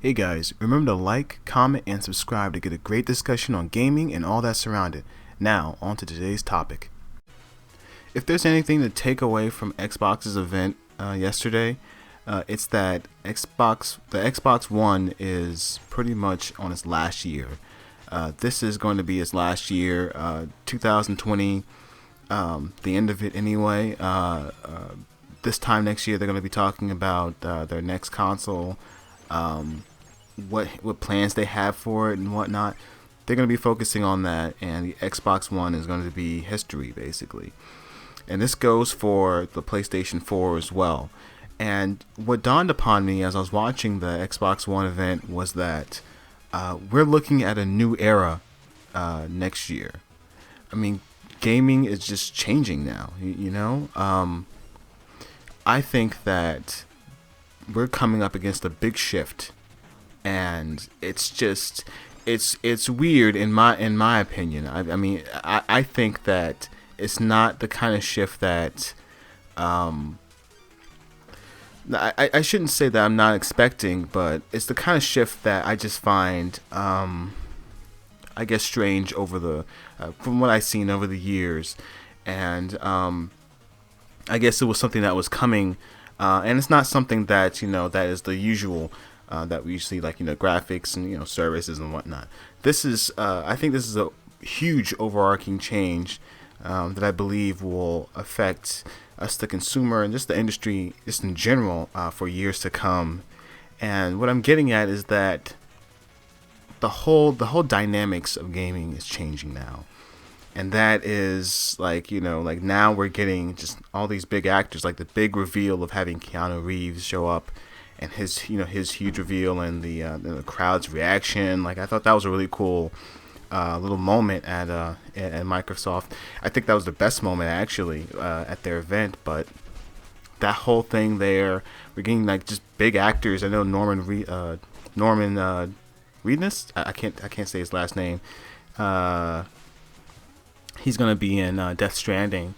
Hey guys, remember to like, comment, and subscribe to get a great discussion on gaming and all that surrounded. Now, on to today's topic. If there's anything to take away from Xbox's event yesterday, it's that the Xbox One is pretty much on its last year. This is going to be its last year, 2020, the end of it anyway. This time next year, they're going to be talking about their next console. What plans they have for it and whatnot. They're going to be focusing on that, and the Xbox One is going to be history basically. And this goes for the PlayStation 4 as well. And what dawned upon me as I was watching the Xbox One event was that we're looking at a new era next year. I mean, gaming is just changing now. I think that we're coming up against a big shift, and it's weird in my opinion. I think that it's not the kind of shift that I shouldn't say that I'm not expecting, but it's the kind of shift that I just find I guess strange over the from what I've seen over the years. And I guess it was something that was coming, and it's not something that that is the usual that we see, like graphics and services and whatnot. This is I think this is a huge overarching change that I believe will affect us, the consumer, and just the industry, just in general, for years to come. And what I'm getting at is that the whole dynamics of gaming is changing now. And that is like now we're getting just all these big actors, like the big reveal of having Keanu Reeves show up, and his his huge reveal, and the crowd's reaction. Like, I thought that was a really cool little moment at Microsoft. I think that was the best moment actually at their event. But that whole thing there, we're getting like just big actors. I know Norman Reedus. I can't say his last name. He's gonna be in Death Stranding.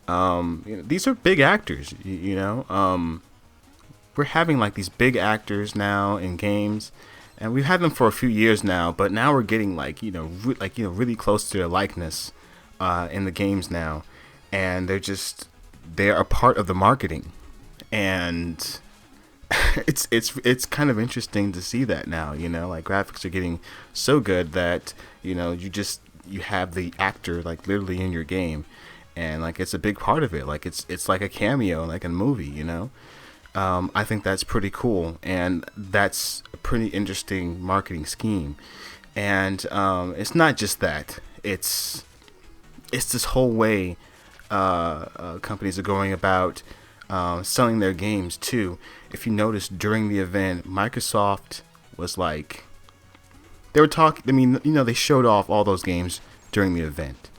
These are big actors. We're having like these big actors now in games, and we've had them for a few years now. But now we're getting like really close to their likeness in the games now, and they're a part of the marketing, and it's kind of interesting to see that now. Like, graphics are getting so good that you have the actor like literally in your game, and like it's a big part of it. Like it's like a cameo, like a movie. I think that's pretty cool, and that's a pretty interesting marketing scheme. And it's not just that; it's this whole way companies are going about selling their games too. If you notice during the event, Microsoft was like, they were talking. I mean, they showed off all those games during the event,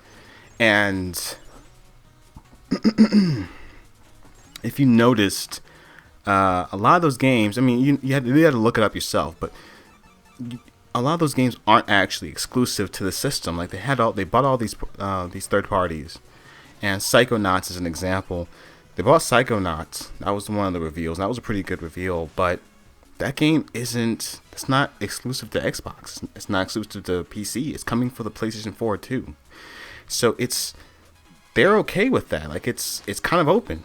and if you noticed, a lot of those games. I mean, you had to look it up yourself, but a lot of those games aren't actually exclusive to the system. Like, they bought all these third parties, and Psychonauts is an example. They bought Psychonauts. That was one of the reveals. And that was a pretty good reveal, but that game it's not exclusive to Xbox. It's not exclusive to PC. It's coming for the PlayStation 4 too. So they're okay with that. Like, it's kind of open,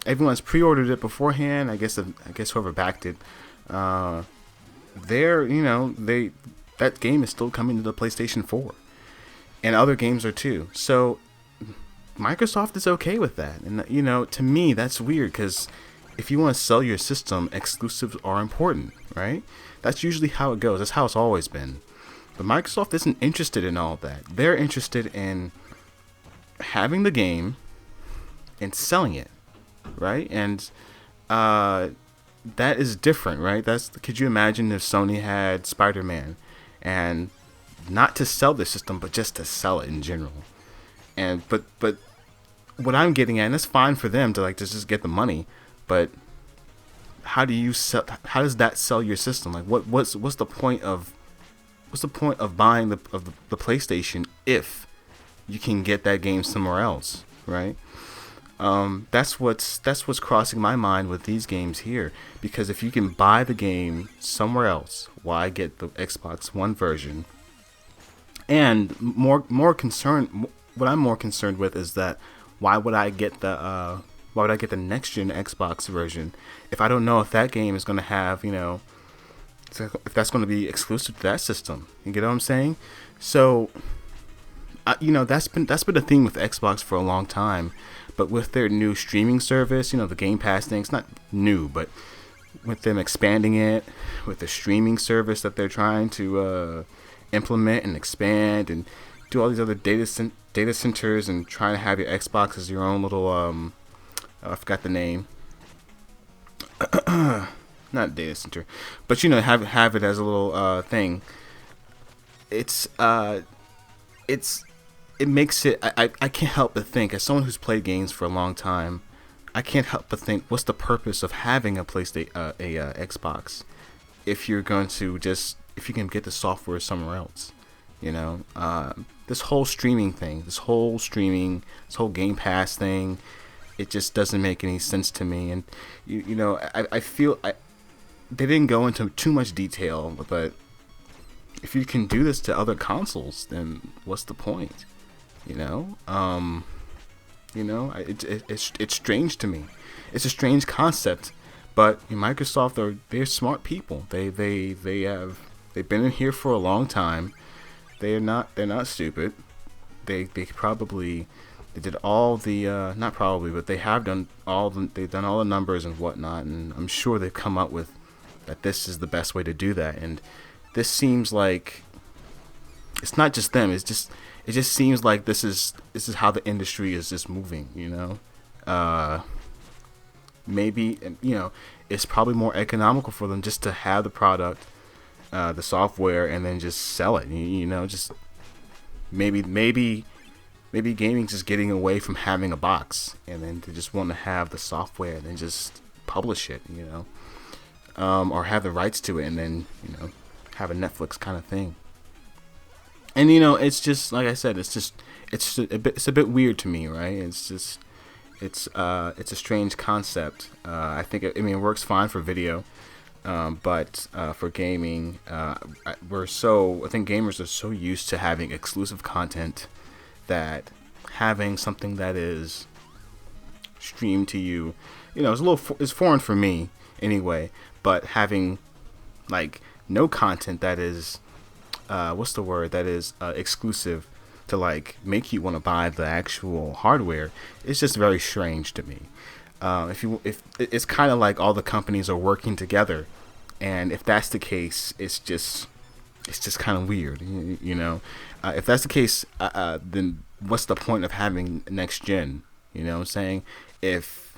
everyone's pre-ordered it beforehand. I guess whoever backed it, that game is still coming to the PlayStation 4, and other games are too. So Microsoft is okay with that, and to me that's weird, because if you want to sell your system, exclusives are important, right? That's usually how it goes. That's how it's always been. But Microsoft isn't interested in all that. They're interested in having the game and selling it, right? And that is different, right? Could you imagine if Sony had Spider-Man, and not to sell the system, but just to sell it in general? And but what I'm getting at, and it's fine for them to just get the money, but how does that sell your system? Like, what's the point of buying the PlayStation if you can get that game somewhere else, right? That's what's crossing my mind with these games here. Because if you can buy the game somewhere else, why get the Xbox One version? And more concerned, what I'm more concerned with is that why would I get the next gen Xbox version if I don't know if that game is going to have, if that's going to be exclusive to that system? You get what I'm saying? So, that's been a thing with Xbox for a long time, but with their new streaming service, the Game Pass thing, it's not new, but with them expanding it, with the streaming service that they're trying to implement and expand and do all these other data centers and trying to have your Xbox as your own little I forgot the name. Not data center, but have it as a little thing. It's it's it makes it. I can't help but think, as someone who's played games for a long time, I can't help but think, what's the purpose of having a PlayStation, Xbox, if you're going to if you can get the software somewhere else, this whole streaming thing, this whole Game Pass thing, it just doesn't make any sense to me. And I feel they didn't go into too much detail, but if you can do this to other consoles, then what's the point? It's strange to me. It's a strange concept, but Microsoft they're smart people. They've been in here for a long time. They're not stupid. They probably they did all the not probably, but they have done they've done all the numbers and whatnot, and I'm sure they've come up with that this is the best way to do that. And this seems like it's not just them. It just seems like this is how the industry is just moving. Maybe it's probably more economical for them just to have the product, the software, and then just sell it. Just maybe gaming's just getting away from having a box, and then they just want to have the software and then just publish it. Or have the rights to it and then have a Netflix kind of thing. And it's just like I said, it's a bit weird to me, right? It's a strange concept. I think it works fine for video, but for gaming, I think gamers are so used to having exclusive content that having something that is streamed to you, it's foreign for me anyway. But having no content that is that is exclusive to make you want to buy the actual hardware, it's just very strange to me. If it's kind of like all the companies are working together, and if that's the case, it's just kind of weird, if that's the case, then what's the point of having next gen? You know what I'm saying? If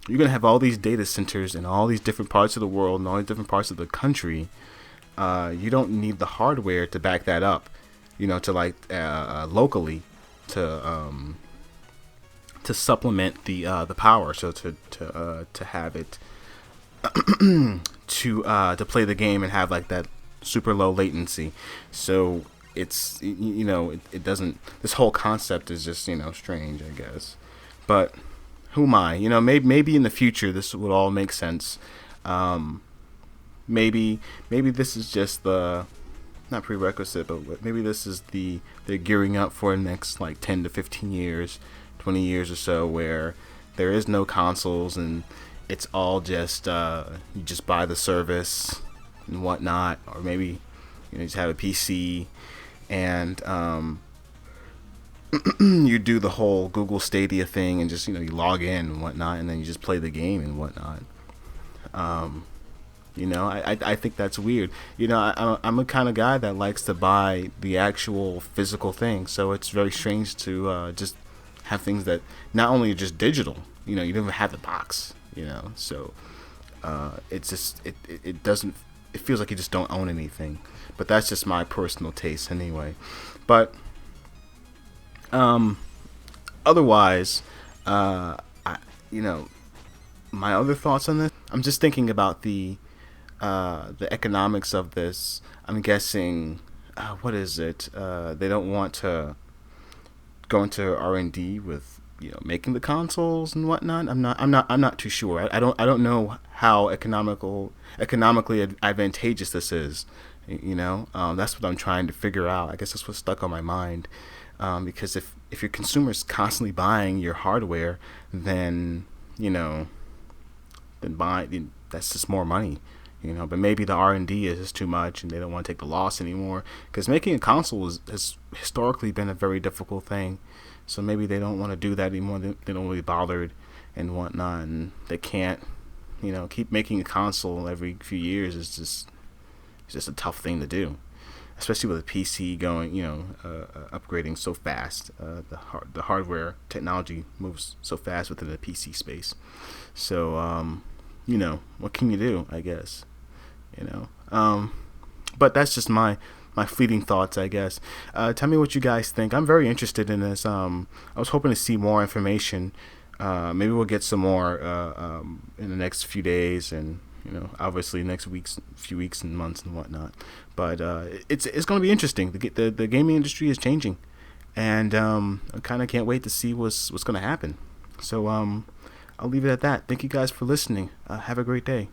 you're going to have all these data centers in all these different parts of the world and all these different parts of the country, you don't need the hardware to back that up, to locally to supplement the power, so to have it to play the game and have that super low latency. So it's it doesn't. This whole concept is just strange, I guess. But who am I? Maybe in the future this would all make sense. Maybe this is just the not prerequisite, but maybe this is they're gearing up for the next 10 to 15 years, 20 years or so, where there is no consoles and it's all just you just buy the service and whatnot, or maybe you just have a PC and you do the whole Google Stadia thing and just you log in and whatnot, and then you just play the game and whatnot. I think that's weird. I'm a kind of guy that likes to buy the actual physical thing, so it's very strange to just have things that not only are just digital. You don't even have the box. So it's just it doesn't. It feels like you just don't own anything. But that's just my personal taste anyway. But otherwise, my other thoughts on this. I'm just thinking about the economics of this. I'm guessing, what is it? They don't want to go into R&D with making the consoles and whatnot. I'm not too sure. I don't know how economically advantageous this is. That's what I'm trying to figure out. I guess that's what's stuck on my mind. Because if your consumers constantly buying your hardware, then that's just more money. But maybe the R&D is just too much, and they don't want to take the loss anymore. Because making a console has historically been a very difficult thing. So maybe they don't want to do that anymore. They don't really bothered and whatnot, and they can't, keep making a console every few years. It's just a tough thing to do, especially with a PC going, upgrading so fast. The hardware technology moves so fast within the PC space. So, what can you do? I guess, but that's just my fleeting thoughts, I guess. Tell me what you guys think. I'm very interested in this. I was hoping to see more information. Maybe we'll get some more in the next few days, and obviously next few weeks and months and whatnot. But it's going to be interesting. The gaming industry is changing, and I kind of can't wait to see what's going to happen. So I'll leave it at that. Thank you guys for listening. Have a great day.